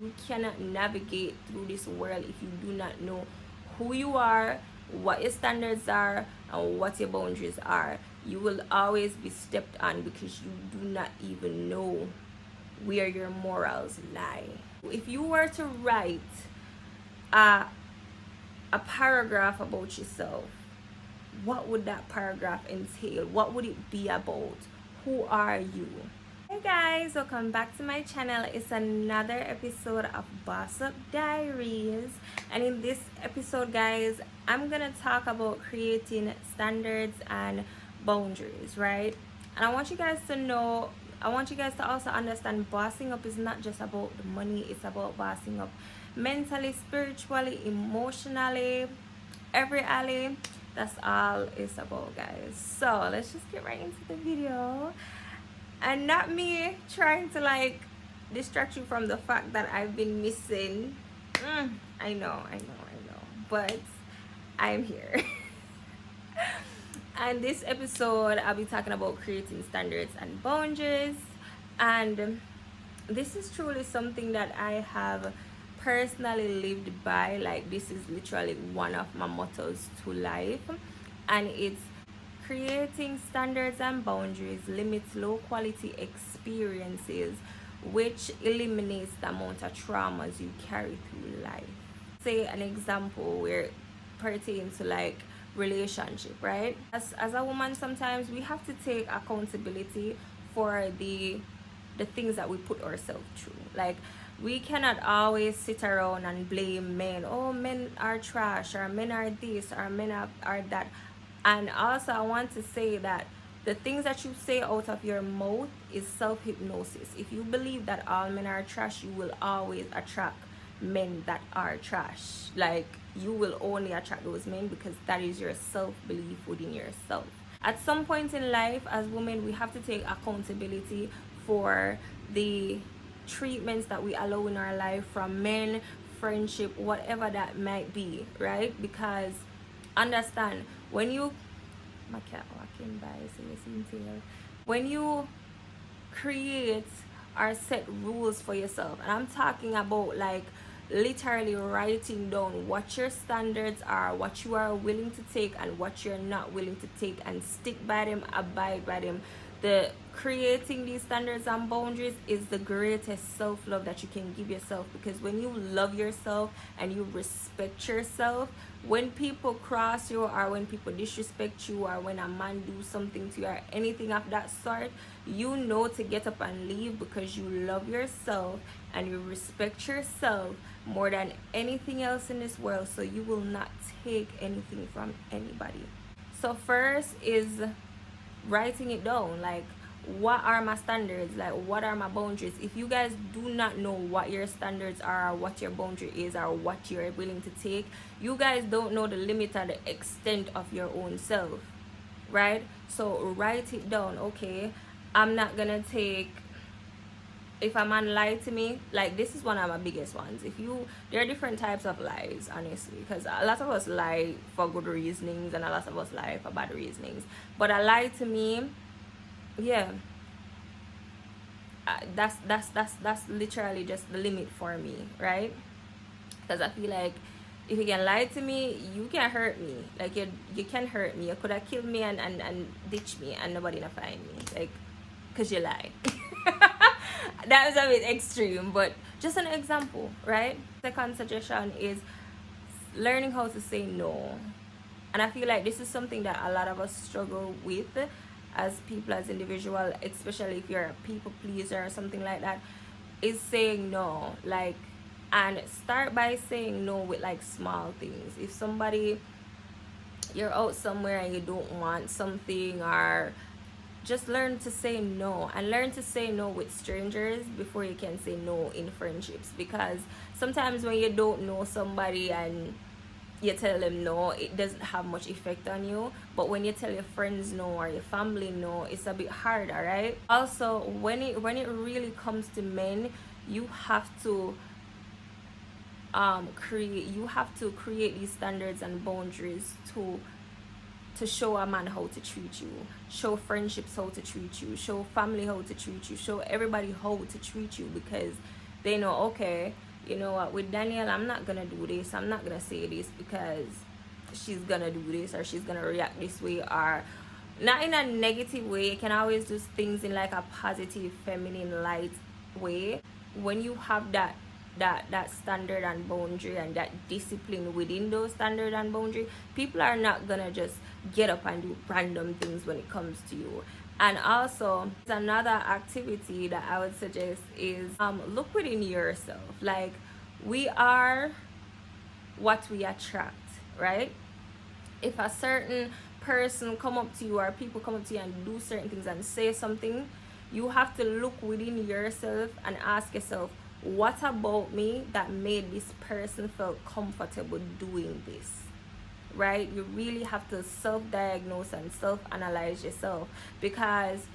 You cannot navigate through this world if you do not know who you are, what your standards are, and what your boundaries are. You will always be stepped on because you do not even know where your morals lie. If you were to write a, a paragraph about yourself, what would that paragraph entail? What would it be about? Who are you? Hey guys, welcome back to my channel. It's another episode of Boss Up Diaries, and in this episode, guys, I'm gonna talk about creating standards and boundaries, right? And I want you guys to know, I want you guys to also understand bossing up is not just about the money, it's about bossing up mentally, spiritually, emotionally, every alley. That's all it's about, guys. So let's just get right into the video, and not me trying to like distract you from the fact that I've been missing. I know, but I'm here. And this episode I'll be talking about creating standards and boundaries, and this is truly something that I have personally lived by. Like, this is literally one of my mottos to life, and it's creating standards and boundaries limits low quality experiences, which eliminates the amount of traumas you carry through life. Say an example where it pertains to like relationship, right? As a woman, sometimes we have to take accountability for the things that we put ourselves through. Like, we cannot always sit around and blame men. Oh, men are trash, or men are this, or men are that. And also, I want to say that the things that you say out of your mouth is self-hypnosis. If you believe that all men are trash, you will always attract men that are trash. Like, you will only attract those men because that is your self-belief within yourself. At some point in life, as women, we have to take accountability for the treatments that we allow in our life from men, friendship, whatever that might be, right? Because understand, when you, my cat walking by, so listen to her. When you create or set rules for yourself, and I'm talking about like literally writing down what your standards are, what you are willing to take and what you're not willing to take, and stick by them, abide by them. The creating these standards and boundaries is the greatest self-love that you can give yourself, because when you love yourself and you respect yourself, when people cross you, or when people disrespect you, or when a man do something to you, or anything of that sort, you know to get up and leave, because you love yourself and you respect yourself more than anything else in this world. So you will not take anything from anybody. So first is writing it down. Like, what are my standards? Like, what are my boundaries? If you guys do not know what your standards are, or what your boundary is, or what you're willing to take, you guys don't know the limit and the extent of your own self, right? So write it down. Okay, I'm not gonna take, if a man lied to me, like, this is one of my biggest ones. There are different types of lies, honestly, because a lot of us lie for good reasonings and a lot of us lie for bad reasonings. But a lie to me, yeah, that's literally just the limit for me, right? Because I feel like if you can lie to me, you can hurt me. Like, you can hurt me. You could have killed me and ditch me and nobody gonna find me, like, because you lie. That was a bit extreme, but just an example, right? Second suggestion is learning how to say no. And I feel like this is something that a lot of us struggle with as people, as individuals, especially if you're a people pleaser or something like that, is saying no. Like, and start by saying no with like small things. If somebody, you're out somewhere and you don't want something, or just learn to say no, and learn to say no with strangers before you can say no in friendships. Because sometimes when you don't know somebody and you tell them no, it doesn't have much effect on you. But when you tell your friends no, or your family no, it's a bit harder, right? Also, when it really comes to men, you have to create these standards and boundaries to show a man how to treat you, show friendships how to treat you, show family how to treat you, show everybody how to treat you, because they know, okay, you know what, with Danielle, I'm not gonna do this, I'm not gonna say this because she's gonna do this or she's gonna react this way, or not in a negative way. You can always do things in like a positive, feminine, light way. When you have that standard and boundary and that discipline within those standard and boundary, people are not gonna just get up and do random things when it comes to you. And also, another activity that I would suggest is look within yourself. Like, we are what we attract, right? If a certain person come up to you or people come up to you and do certain things and say something, you have to look within yourself and ask yourself, what about me that made this person feel comfortable doing this? Right? You really have to self-diagnose and self-analyze yourself, because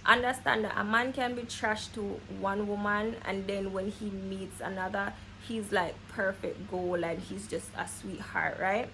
understand that a man can be trash to one woman, and then when he meets another, he's like perfect gold and he's just a sweetheart, right?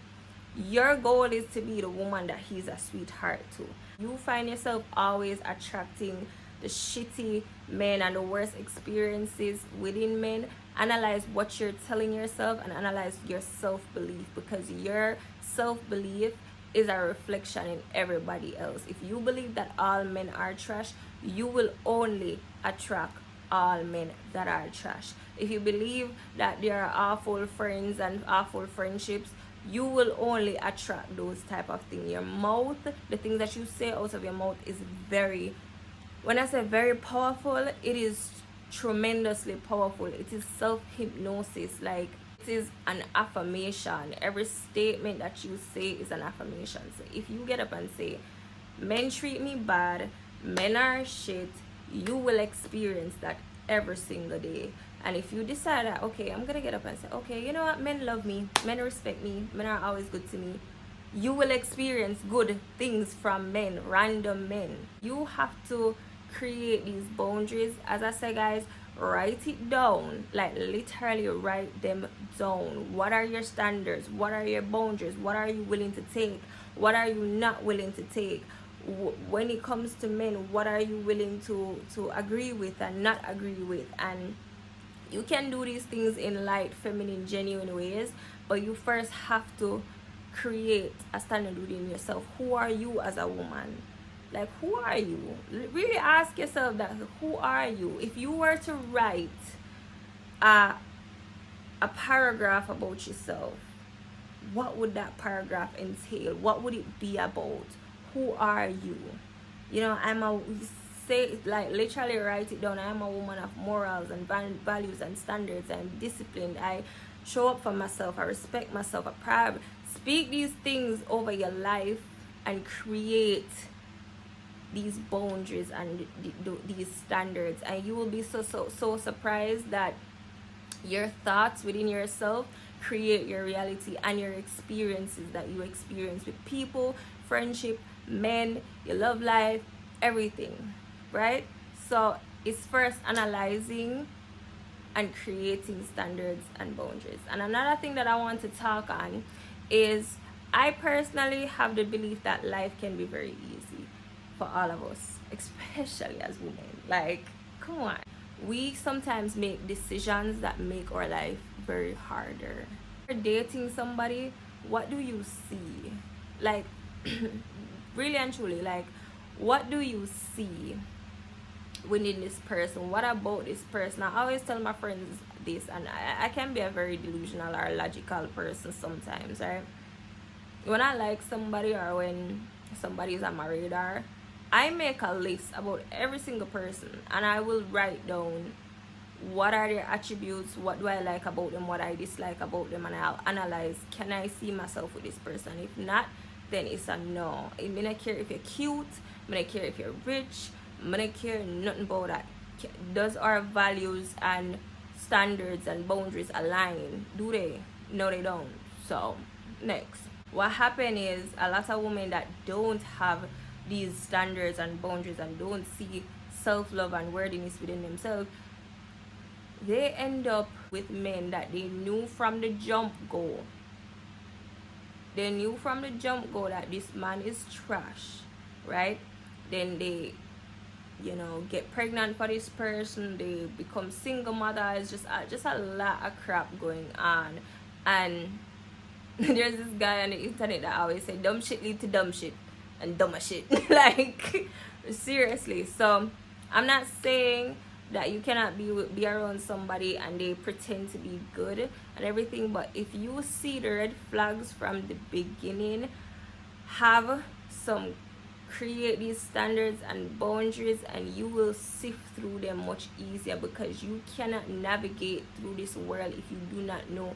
Your goal is to be the woman that he's a sweetheart to. You find yourself always attracting the shitty men and the worst experiences within men. Analyze what you're telling yourself and analyze your self-belief, because your self-belief is a reflection in everybody else. If you believe that all men are trash, you will only attract all men that are trash. If you believe that there are awful friends and awful friendships, you will only attract those type of things. Your mouth, the things that you say out of your mouth, is very, when I say very powerful, it is tremendously powerful. It is self-hypnosis. Like, it is an affirmation. Every statement that you say is an affirmation. So if you get up and say, men treat me bad, men are shit, you will experience that every single day. And if you decide that, okay, I'm gonna get up and say, okay, you know what, men love me, men respect me, men are always good to me, you will experience good things from men, random men. You have to create these boundaries. As I say, guys, write it down. Like, literally write them down. What are your standards? What are your boundaries? What are you willing to take? What are you not willing to take? When it comes to men, what are you willing to agree with and not agree with? And you can do these things in light, feminine, genuine ways, but you first have to create a standard within yourself. Who are you as a woman? Like, who are you? Really ask yourself that. Who are you? If you were to write a paragraph about yourself, what would that paragraph entail? What would it be about? Who are you? You know, say, like, literally write it down. I am a woman of morals and values and standards. I'm disciplined. I show up for myself. I respect myself. I proud. Speak these things over your life and create these boundaries and these standards, and you will be so surprised that your thoughts within yourself create your reality and your experiences that you experience with people, friendship, men, your love life, everything, right? So it's first analyzing and creating standards and boundaries. And another thing that I want to talk on is, I personally have the belief that life can be very easy for all of us, especially as women. Like, come on. We sometimes make decisions that make our life very harder. If you're dating somebody, what do you see? Like, really and truly, like, what do you see within this person? What about this person? I always tell my friends this, and I can be a very delusional or logical person sometimes, right? When I like somebody, or when somebody is on my radar, I make a list about every single person, and I will write down what are their attributes, what do I like about them, what I dislike about them, and I'll analyze, can I see myself with this person? If not, then it's a no. I mean, I care if you're cute, I mean, I care if you're rich, I mean, I care nothing about that. Does our values and standards and boundaries align? Do they? No, they don't. So next, what happened is, a lot of women that don't have these standards and boundaries and don't see self-love and worthiness within themselves, they end up with men that they knew from the jump go. They knew from the jump go that this man is trash, right? Then they you know, get pregnant for this person, they become single mothers, just a lot of crap going on. And there's this guy on the internet that always say dumb shit lead to dumb shit and dumber shit. Like, seriously. So I'm not saying that you cannot be around somebody and they pretend to be good and everything, but if you see the red flags from the beginning, have some, create these standards and boundaries, and you will sift through them much easier, because you cannot navigate through this world if you do not know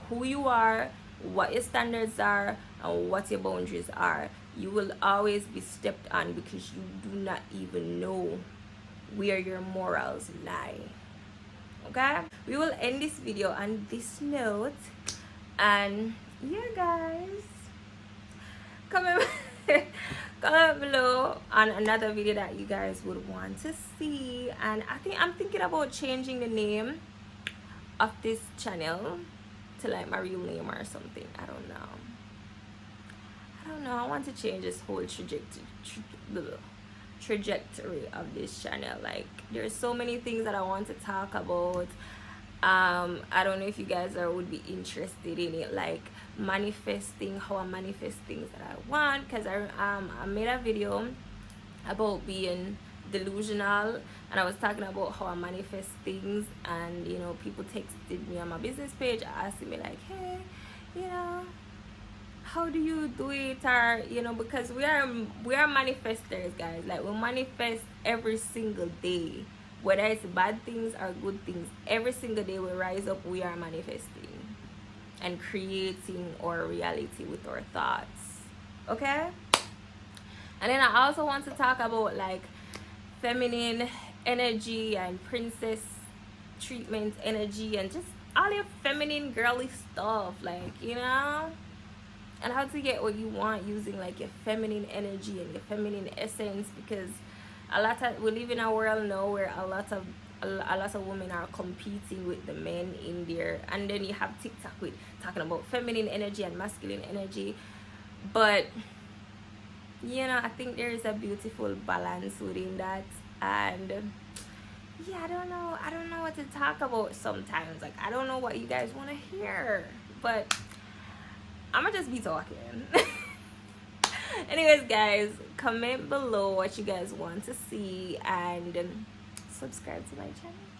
who you are, what your standards are, and what your boundaries are. You will always be stepped on because you do not even know where your morals lie. Okay, we will end this video on this note, and yeah guys, comment comment below on another video that you guys would want to see. And I'm thinking about changing the name of this channel to like my real name or something. I don't know. I want to change this whole trajectory of this channel. Like, there's so many things that I want to talk about. I don't know if you guys would be interested in it, like manifesting, how I manifest things that I want, because I made a video about being delusional, and I was talking about how I manifest things, and you know, people texted me on my business page asking me like, hey, you know, how do you do it? Or you know, because we are manifestors, guys. Like, we manifest every single day, whether it's bad things or good things. Every single day we rise up, we are manifesting and creating our reality with our thoughts. Okay, and then I also want to talk about like feminine energy and princess treatment energy, and just all your feminine girly stuff, like, you know, and how to get what you want using like your feminine energy and your feminine essence. Because we live in a world now where a lot of women are competing with the men in there, and then you have TikTok with talking about feminine energy and masculine energy. But you know, I think there is a beautiful balance within that. And yeah, I don't know what to talk about sometimes. Like, I don't know what you guys want to hear, but I'ma just be talking. Anyways guys, comment below what you guys want to see, and subscribe to my channel.